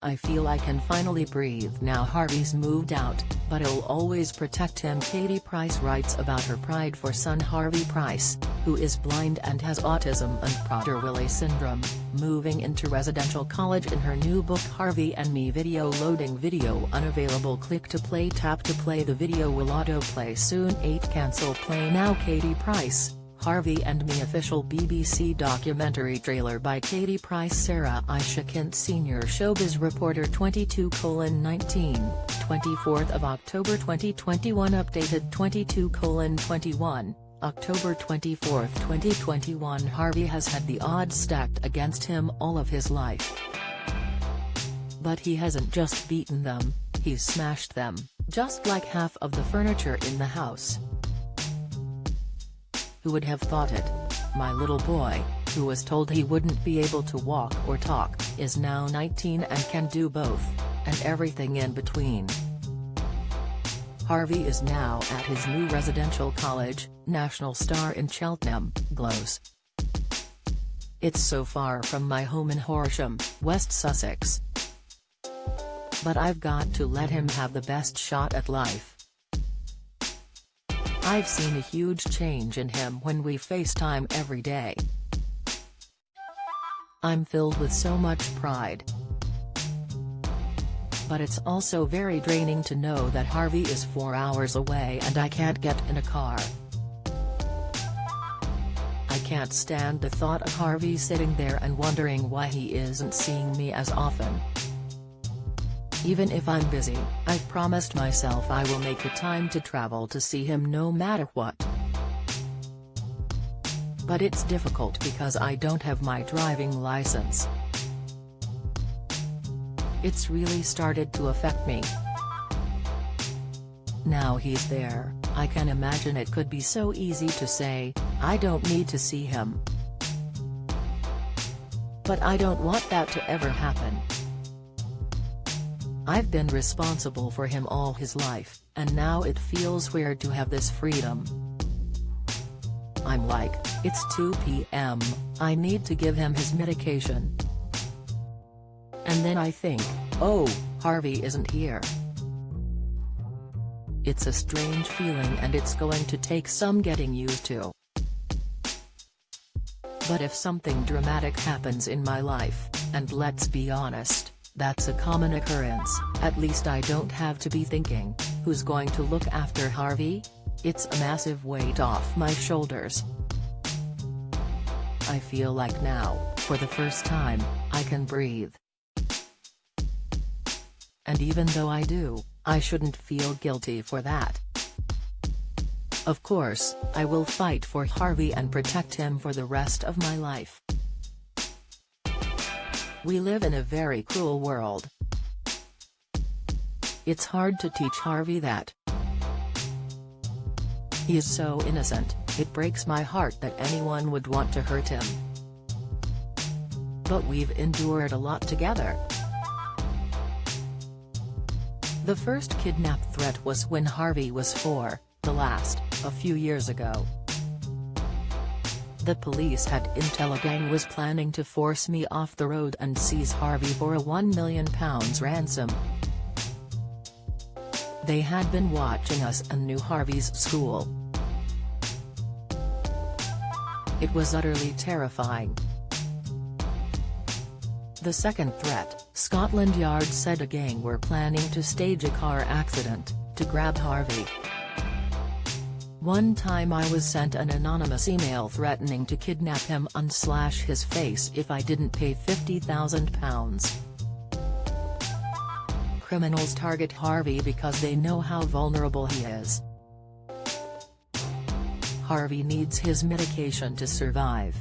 I feel I can finally breathe now. Harvey's moved out, but I'll always protect him. Katie Price writes about her pride for son Harvey Price, who is blind and has autism and Prader-Willi syndrome, moving into residential college in her new book Harvey and Me. Video loading. Video unavailable. Click to play. Tap to play. The video will autoplay soon. 8 Cancel play now. Katie Price, Harvey and Me official BBC documentary trailer by Katie Price. Sarah Aisha Kent Sr. Showbiz Reporter 22:19, 24th of October 2021. Updated 22:21, October 24, 2021. Harvey has had the odds stacked against him all of his life. But he hasn't just beaten them, he's smashed them, just like half of the furniture in the house. Who would have thought it? My little boy, who was told he wouldn't be able to walk or talk, is now 19 and can do both, and everything in between. Harvey is now at his new residential college, National Star in Cheltenham, Glows. It's so far from my home in Horsham, West Sussex. But I've got to let him have the best shot at life. I've seen a huge change in him when we FaceTime every day. I'm filled with so much pride. But it's also very draining to know that Harvey is 4 hours away and I can't get in a car. I can't stand the thought of Harvey sitting there and wondering why he isn't seeing me as often. Even if I'm busy, I've promised myself I will make the time to travel to see him no matter what. But it's difficult because I don't have my driving license. It's really started to affect me. Now he's there, I can imagine it could be so easy to say, I don't need to see him. But I don't want that to ever happen. I've been responsible for him all his life, and now it feels weird to have this freedom. I'm like, it's 2 p.m, I need to give him his medication. And then I think, oh, Harvey isn't here. It's a strange feeling and it's going to take some getting used to. But if something dramatic happens in my life, and let's be honest, that's a common occurrence, at least I don't have to be thinking, who's going to look after Harvey? It's a massive weight off my shoulders. I feel like now, for the first time, I can breathe. And even though I do, I shouldn't feel guilty for that. Of course, I will fight for Harvey and protect him for the rest of my life. We live in a very cruel world. It's hard to teach Harvey that. He is so innocent, it breaks my heart that anyone would want to hurt him. But we've endured a lot together. The first kidnap threat was when Harvey was 4, the last, a few years ago. The police had intel a gang was planning to force me off the road and seize Harvey for a £1 million ransom. They had been watching us and knew Harvey's school. It was utterly terrifying. The second threat, Scotland Yard said a gang were planning to stage a car accident, to grab Harvey. One time I was sent an anonymous email threatening to kidnap him and slash his face if I didn't pay £50,000. Criminals target Harvey because they know how vulnerable he is. Harvey needs his medication to survive.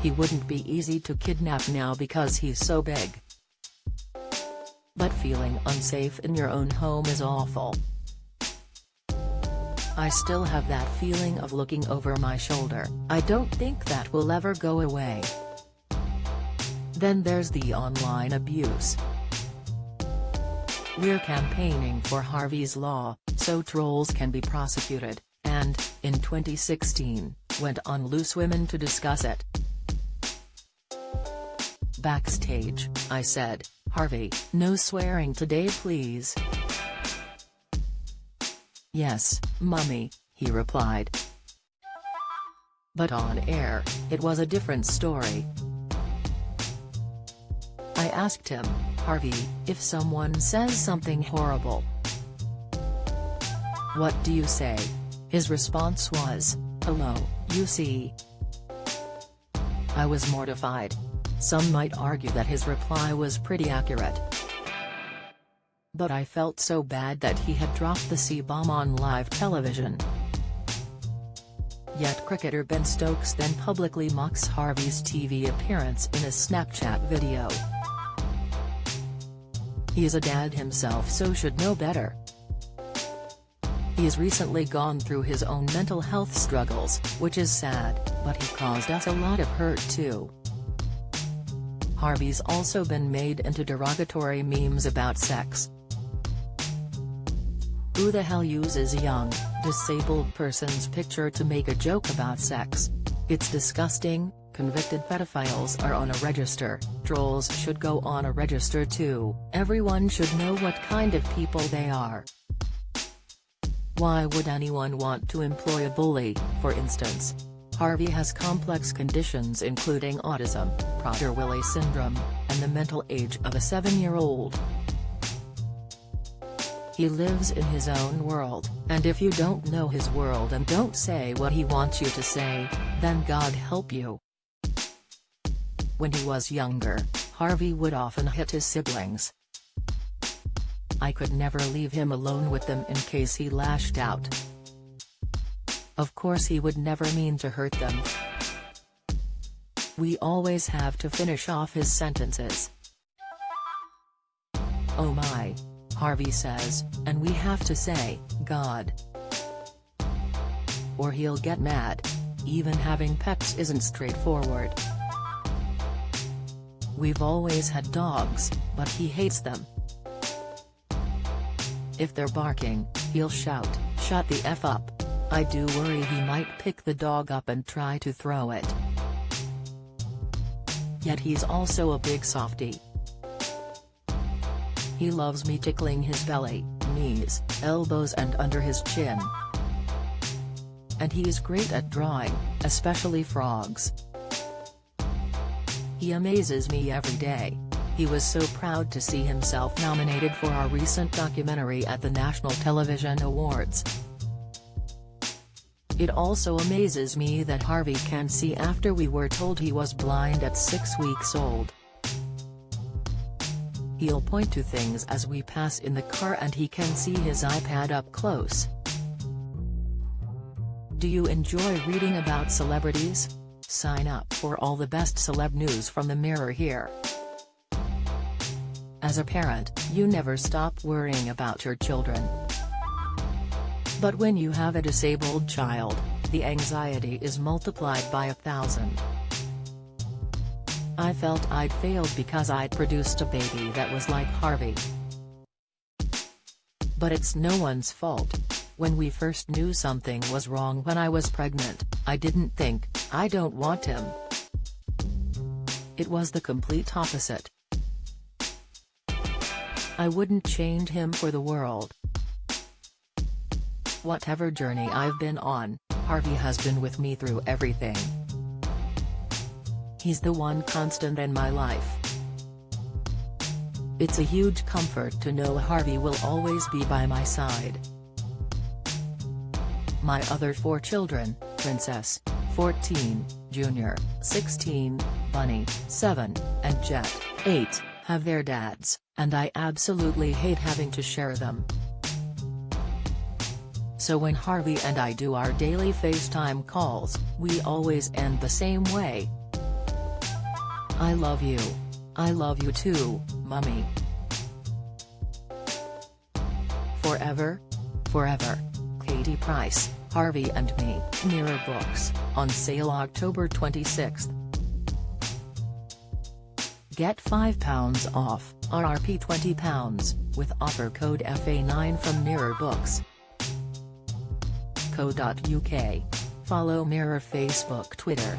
He wouldn't be easy to kidnap now because he's so big. But feeling unsafe in your own home is awful. I still have that feeling of looking over my shoulder. I don't think that will ever go away. Then there's the online abuse. We're campaigning for Harvey's Law, so trolls can be prosecuted, and, in 2016, went on Loose Women to discuss it. Backstage, I said, "Harvey, no swearing today please." "Yes, Mummy," he replied. But on air, it was a different story. I asked him, "Harvey, if someone says something horrible, what do you say?" His response was, "Hello, you see." I was mortified. Some might argue that his reply was pretty accurate. But I felt so bad that he had dropped the C-bomb on live television. Yet cricketer Ben Stokes then publicly mocks Harvey's TV appearance in a Snapchat video. He is a dad himself, so should know better. He has recently gone through his own mental health struggles, which is sad, but he caused us a lot of hurt too. Harvey's also been made into derogatory memes about sex. Who the hell uses a young, disabled person's picture to make a joke about sex? It's disgusting. Convicted pedophiles are on a register, trolls should go on a register too. Everyone should know what kind of people they are. Why would anyone want to employ a bully, for instance? Harvey has complex conditions including autism, Prader-Willi syndrome, and the mental age of a 7-year-old. He lives in his own world, and if you don't know his world and don't say what he wants you to say, then God help you. When he was younger, Harvey would often hit his siblings. I could never leave him alone with them in case he lashed out. Of course he would never mean to hurt them. We always have to finish off his sentences. "Oh my," Harvey says, and we have to say, "God." Or he'll get mad. Even having pets isn't straightforward. We've always had dogs, but he hates them. If they're barking, he'll shout, "Shut the F up." I do worry he might pick the dog up and try to throw it. Yet he's also a big softie. He loves me tickling his belly, knees, elbows and under his chin. And he's great at drawing, especially frogs. He amazes me every day. He was so proud to see himself nominated for our recent documentary at the National Television Awards. It also amazes me that Harvey can see after we were told he was blind at 6 weeks old. He'll point to things as we pass in the car and he can see his iPad up close. Do you enjoy reading about celebrities? Sign up for all the best celeb news from the Mirror here. As a parent, you never stop worrying about your children. But when you have a disabled child, the anxiety is multiplied by 1,000. I felt I'd failed because I'd produced a baby that was like Harvey. But it's no one's fault. When we first knew something was wrong when I was pregnant, I didn't think, "I don't want him." It was the complete opposite. I wouldn't change him for the world. Whatever journey I've been on, Harvey has been with me through everything. He's the one constant in my life. It's a huge comfort to know Harvey will always be by my side. My other 4 children, Princess, 14, Junior, 16, Bunny, 7, and Jet, 8, have their dads, and I absolutely hate having to share them. So when Harvey and I do our daily FaceTime calls, we always end the same way. "I love you. I love you too, Mummy. Forever. Forever." Katie Price, Harvey and Me, Mirror Books, on sale October 26. Get £5 off, RRP £20, with offer code FA9 from Mirror Books. Co.uk. Follow Mirror Facebook, Twitter,